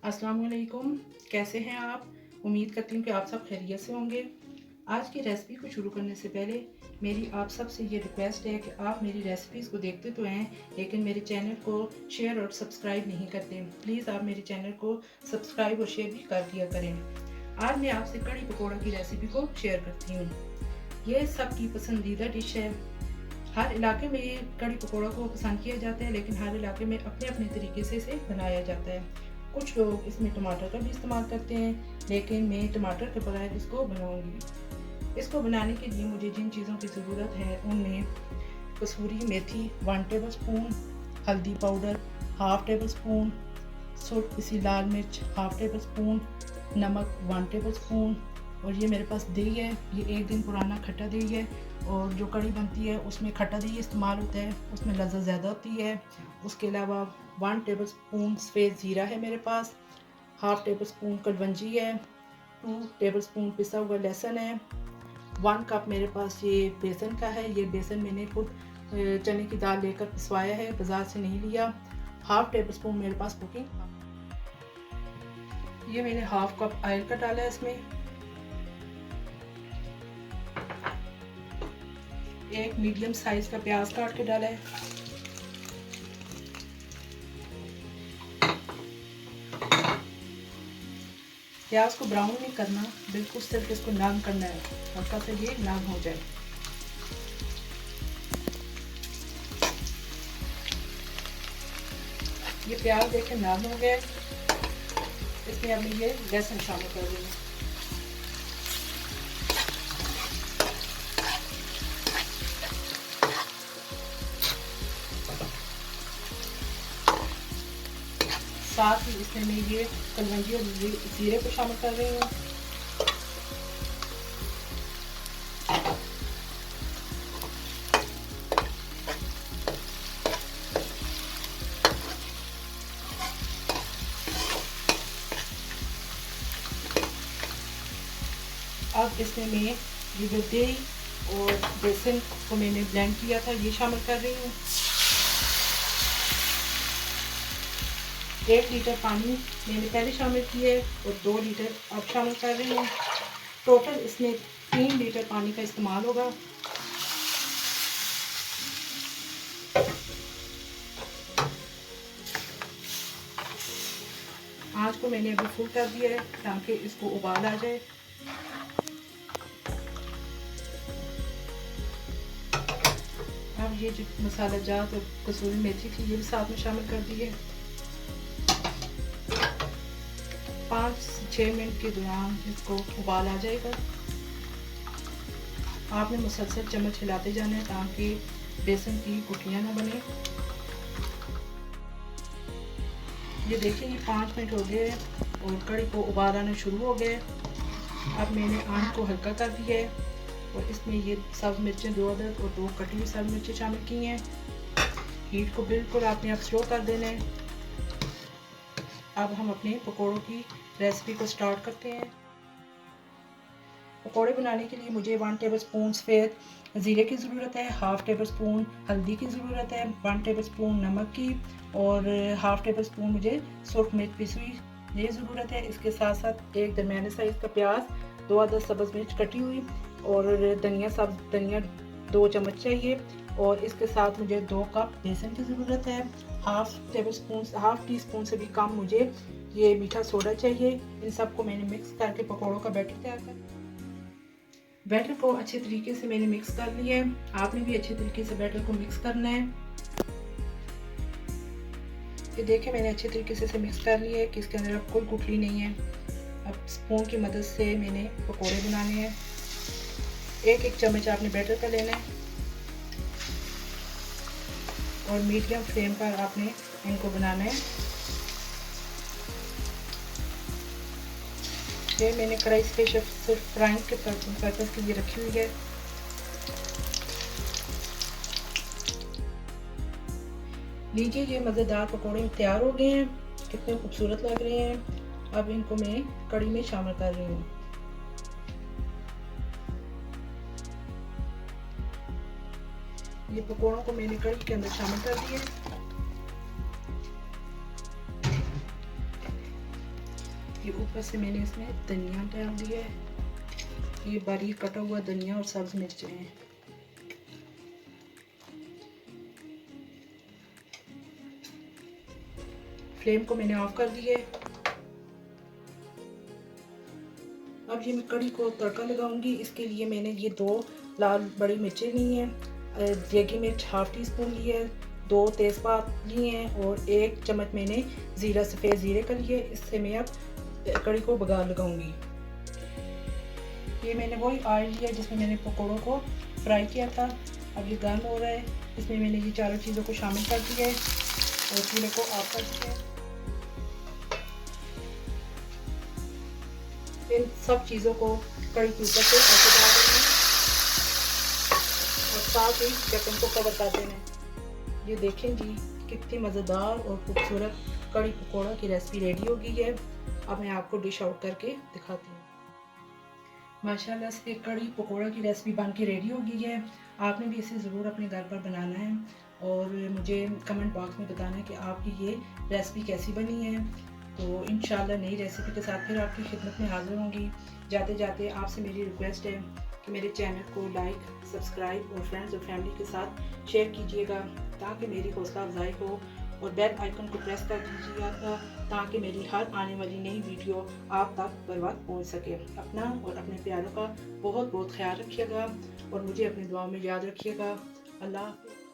अस्सलाम वालेकुम। कैसे हैं आप? उम्मीद करती हूँ कि आप सब खैरियत से होंगे। आज की रेसिपी को शुरू करने से पहले मेरी आप सब से ये रिक्वेस्ट है कि आप मेरी रेसिपीज़ को देखते तो हैं, लेकिन मेरे चैनल को शेयर और सब्सक्राइब नहीं करते। प्लीज़ आप मेरे चैनल को सब्सक्राइब और शेयर भी कर दिया करें। आज मैं आपसे कड़ी पकौड़ा की रेसिपी को शेयर करती हूँ। ये सबकी पसंदीदा डिश है। हर इलाके में ये कड़ी पकौड़ा को पसंद किया जाता है, लेकिन हर इलाके में अपने अपने तरीके से इसे बनाया जाता है। कुछ लोग इसमें टमाटर का भी इस्तेमाल करते हैं, लेकिन मैं टमाटर के बगैर इसको बनाऊंगी। इसको बनाने के लिए मुझे जिन चीज़ों की ज़रूरत है उनमें कसूरी मेथी 1 टेबल स्पून, हल्दी पाउडर 1/2 टेबल स्पून, सुर्ख पिसी लाल मिर्च 1/2 टेबल स्पून, नमक 1 टेबल स्पून, और ये मेरे पास दही है। ये 1 दिन पुराना खट्टा दही है, और जो कड़ी बनती है उसमें खट्टा दही इस्तेमाल होता है, उसमें लज़्ज़त ज़्यादा होती है। उसके अलावा 1 टेबल स्पून सफ़ेद ज़ीरा है मेरे पास, 1/2 टेबल स्पून कलवंजी है, 2 टेबल स्पून पिसा हुआ लहसुन है, 1 कप मेरे पास ये बेसन का है। ये बेसन मैंने खुद चने की दाल लेकर पिसवाया है, बाज़ार से नहीं लिया। 1/2 टेबल स्पून मेरे पास कुकिंग, ये मैंने 1/2 कप ऑयल का डाला है। इसमें एक मीडियम साइज का प्याज काट के डाला है। प्याज को ब्राउन नहीं करना, बिल्कुल सिर्फ इसको नरम करना है, हल्का सा ये नरम हो जाए। ये प्याज देखें नरम हो गया। इसमें अब मैं ये लहसुन शामिल कर दूँगी। साथ ही इसमें मैं ये कलवंजी और जीरे को शामिल कर रही हूँ। अब इसमें मैं ये जो दही और बेसन को मैंने ब्लेंड किया था ये शामिल कर रही हूँ। 1 लीटर पानी मैंने पहले शामिल किया है और 2 लीटर अब शामिल कर रही हूँ। टोटल इसमें 3 लीटर पानी का इस्तेमाल होगा। आँच को मैंने अभी फुल कर दिया है ताकि इसको उबाल आ जाए। अब ये जो मसाला जात और कसूरी मेथी थी ये भी साथ में शामिल कर दी है। 5 से 6 मिनट के दौरान इसको उबाल आ जाएगा। आपने मुसलसल चम्मच हिलाते जाना है ताकि बेसन की गुठलियाँ ना बने। ये देखिए ये 5 मिनट हो गए और कड़ी को उबाल आना शुरू हो गए। अब मैंने आँच को हल्का कर दिया है और इसमें ये सब्ज़ मिर्चें 2 अदद और 2 कटी हुई सब्ज़ मिर्चें शामिल की हैं। हीट को बिल्कुल आपने अब स्लो कर देना है। अब हम अपने पकौड़ों की रेसिपी को स्टार्ट करते हैं। पकौड़े बनाने के लिए मुझे 1 टेबल स्पून सफ़ेद ज़ीरे की ज़रूरत है, 1/2 टेबल स्पून हल्दी की ज़रूरत है, 1 टेबल स्पून नमक की, और 1/2 टेबल स्पून मुझे सुर्ख मिर्च पिसी हुई ये ज़रूरत है। इसके साथ साथ एक दरमियाने साइज़ का प्याज, 2 अदद सब्ज़ मिर्च कटी हुई, और धनिया 2 चम्मच चाहिए, और इसके साथ मुझे 2 कप बेसन की ज़रूरत है। 1/2 टी स्पून से भी कम मुझे ये मीठा सोडा चाहिए। इन सबको मैंने मिक्स करके पकौड़ों का बैटर तैयार कर, बैटर को अच्छे तरीके से मैंने मिक्स कर लिया है। आपने भी अच्छे तरीके से बैटर को मिक्स करना है। ये देखिए मैंने अच्छे तरीके से इसे मिक्स कर लिया है कि इसके अंदर अब कोई गुठली नहीं है। अब स्पून की मदद से मैंने पकोड़े बनाने हैं। एक चम्मच आपने बैटर का लेना है और मीडियम फ्लेम पर आपने इनको बनाना है। ये मैंने कढ़ाई स्पेशल सिर्फ फ्राइंग के पर्पज़ के लिए रखी हुई है। लीजिए ये मज़ेदार पकौड़े तैयार हो गए हैं, कितने खूबसूरत लग रहे हैं। अब इनको मैं कढ़ी में शामिल कर रही हूँ। ये पकौड़ों को मैंने कढ़ी के अंदर शामिल कर दिए। ये ऊपर से मैंने इसमें धनिया डाल दिया है, ये बारीक कटा हुआ धनिया और सब्ज़ मिर्चें हैं। फ्लेम को मैंने ऑफ कर दिया है। अब ये मैं कड़ी को तड़का लगाऊंगी। इसके लिए मैंने ये 2 लाल बड़ी मिर्चें ली हैं, देगी मिर्च हाफ टी स्पून ली है, 2 तेज़पात लिए हैं और 1 चम्मच मैंने ज़ीरा सफ़ेद ज़ीरे का लिए। इससे मैं अब कड़ी को बघार लगाऊंगी। ये मैंने वही ऑयल लिया जिसमें मैंने पकौड़ों को फ्राई किया था। अब ये गर्म हो रहा है, इसमें मैंने ये चारों चीज़ों को शामिल कर दिया है और चूल्हे को ऑफ कर दिया है। इन सब चीज़ों को कड़ी के ऊपर से ऐसे डाल देंगे और साथ ही ढक्कन को कवर कर देना है। ये देखें जी कितनी मज़ेदार और खूबसूरत कड़ी पकौड़ा की रेसिपी रेडी हो गई है। अब मैं आपको डिश आउट करके दिखाती हूँ। माशाल्लाह से कड़ी पकौड़ा की रेसिपी बन के रेडी हो गई है। आपने भी इसे ज़रूर अपने घर पर बनाना है और मुझे कमेंट बॉक्स में बताना है कि आपकी ये रेसिपी कैसी बनी है। तो इंशाल्लाह नई रेसिपी के साथ फिर आपकी खिदमत में हाज़िर होंगी। जाते जाते आपसे मेरी रिक्वेस्ट है कि मेरे चैनल को लाइक, सब्सक्राइब और फ्रेंड्स और फैमिली के साथ शेयर कीजिएगा ताकि मेरी हौसला अफजाई हो, और बेल आइकन को प्रेस कर दीजिएगा ताकि मेरी हर आने वाली नई वीडियो आप तक बर वक्त पहुँच सके। अपना और अपने प्यारों का बहुत बहुत ख्याल रखिएगा और मुझे अपनी दुआओं में याद रखिएगा। अल्लाह हाफ़िज़।